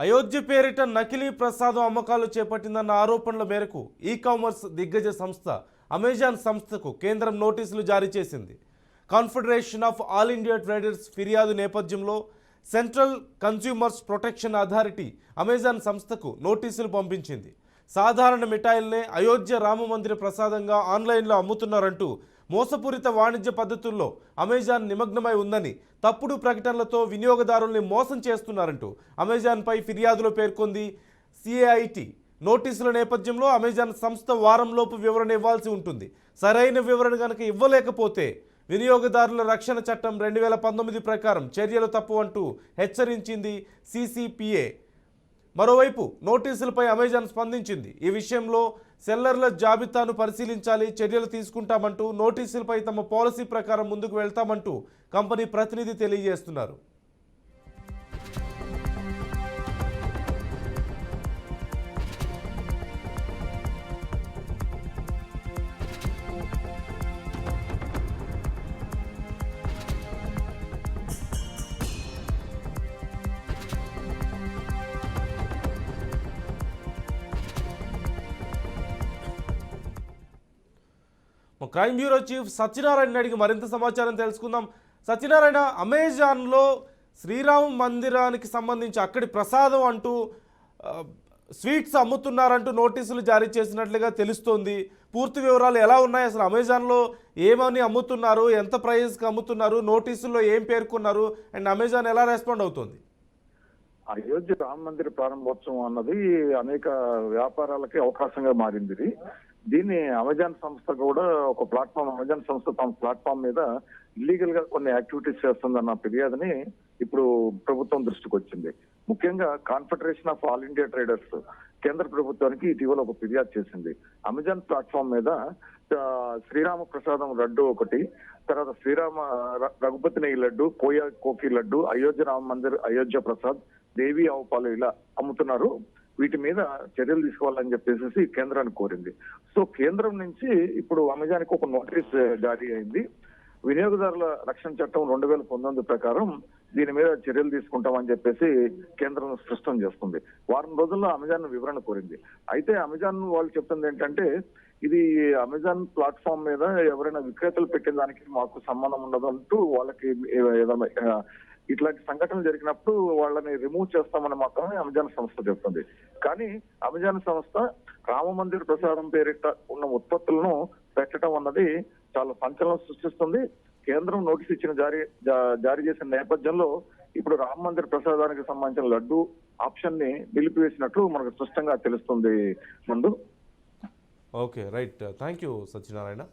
అయోధ్య పేరిట నకిలీ ప్రసాదం అమ్మకాలు చేపట్టిందన్న ఆరోపణల మేరకు ఈ కామర్స్ దిగ్గజ సంస్థ అమెజాన్ సంస్థకు కేంద్రం నోటీసులు జారీ చేసింది. Confederation of all India traders ఫిర్యాదు నేపథ్యంలో central consumers protection authority Amazon సంస్థకు నోటీసులు పంపించింది. సాధారణ మిఠాయిల్నే అయోధ్య రామ మందిర ప్రసాదంగా ఆన్లైన్లో అమ్ముతున్నారంటూ మోసపూరిత వాణిజ్య పద్ధతుల్లో అమెజాన్ నిమగ్నమై ఉందని, తప్పుడు ప్రకటనలతో వినియోగదారుల్ని మోసం చేస్తున్నారంటూ అమెజాన్పై ఫిర్యాదులో పేర్కొంది సిఐటి. నోటీసుల నేపథ్యంలో అమెజాన్ సంస్థ వారంలోపు వివరణ ఇవ్వాల్సి ఉంటుంది. సరైన వివరణ కనుక ఇవ్వలేకపోతే వినియోగదారుల రక్షణ చట్టం 2019 ప్రకారం చర్యలు తప్పవంటూ హెచ్చరించింది సిసిపిఏ. మరోవైపు నోటీసులపై అమెజాన్ స్పందించింది. ఈ విషయంలో సెల్లర్ల జాబితాను పరిశీలించాలి, చర్యలు తీసుకుంటామంటూ నోటీసులపై తమ పాలసీ ప్రకారం ముందుకు వెళ్తామంటూ కంపెనీ ప్రతినిధి తెలియజేస్తున్నారు. క్రైమ్ బ్యూరో చీఫ్ సత్యనారాయణ అడిగి మరింత సమాచారం తెలుసుకుందాం. సత్యనారాయణ, అమెజాన్లో శ్రీరామ మందిరానికి సంబంధించి అక్కడి ప్రసాదం అంటూ స్వీట్స్ అమ్ముతున్నారంటూ నోటీసులు జారీ చేసినట్లుగా తెలుస్తోంది. పూర్తి వివరాలు ఎలా ఉన్నాయి? అసలు అమెజాన్లో ఏమని అమ్ముతున్నారు, ఎంత ప్రైస్కి అమ్ముతున్నారు, నోటీసుల్లో ఏం పేర్కొన్నారు, అండ్ అమెజాన్ ఎలా రెస్పాండ్ అవుతుంది? అయోధ్య రామ మందిర ప్రారంభోత్సవం అన్నది అనేక వ్యాపారాలకి అవకాశంగా మారింది. దీన్ని అమెజాన్ సంస్థ కూడా ఒక ప్లాట్ఫామ్, అమెజాన్ సంస్థ తమ ప్లాట్ఫామ్ మీద ఇల్లీగల్ గా కొన్ని యాక్టివిటీస్ చేస్తుందన్న ఫిర్యాదుని ఇప్పుడు ప్రభుత్వం దృష్టికి వచ్చింది. ముఖ్యంగా confederation of all India traders కేంద్ర ప్రభుత్వానికి ఇటీవల ఒక ఫిర్యాదు చేసింది. అమెజాన్ ప్లాట్ఫామ్ మీద శ్రీరామ ప్రసాదం లడ్డు ఒకటి, తర్వాత శ్రీరామ రఘుపతి నెయ్యి లడ్డు, కోయా కోఫీ లడ్డు, అయోధ్య రామ మందిర్ అయోధ్య ప్రసాద్, దేవి ఆవు పాలు ఇలా అమ్ముతున్నారు. వీటి మీద చర్యలు తీసుకోవాలని చెప్పేసి కేంద్రానికి కోరింది. సో కేంద్రం నుంచి ఇప్పుడు అమెజాన్కి ఒక నోటీస్ జారీ అయింది. వినియోగదారుల రక్షణ చట్టం 2019 ప్రకారం దీని మీద చర్యలు తీసుకుంటామని చెప్పేసి కేంద్రం స్పష్టం చేస్తుంది. వారం రోజుల్లో అమెజాన్ వివరణ కోరింది. అయితే అమెజాన్ వాళ్ళు చెప్తుంది ఏంటంటే, ఇది అమెజాన్ ప్లాట్ఫామ్ మీద ఎవరైనా విక్రేతలు పెట్టిన దానికి మాకు సంబంధం ఉండదంటూ వాళ్ళకి ఏదైనా ఇట్లాంటి సంఘటనలు జరిగినప్పుడు వాళ్ళని రిమూవ్ చేస్తామని మాత్రమే అమెజాన్ సంస్థ చెప్తుంది. కానీ అమెజాన్ సంస్థ రామ మందిర్ ప్రసాదం పేరిట ఉన్న ఉత్పత్తులను పెట్టడం అన్నది చాలా సంచలనం సృష్టిస్తుంది. కేంద్రం నోటీస్ ఇచ్చిన జారీ చేసిన నేపథ్యంలో ఇప్పుడు రామ మందిర్ ప్రసాదానికి సంబంధించిన లడ్డు ఆప్షన్ ని నిలిపివేసినట్లు మనకు స్పష్టంగా తెలుస్తుంది. ముందు okay, right, thank you Satyanarayana.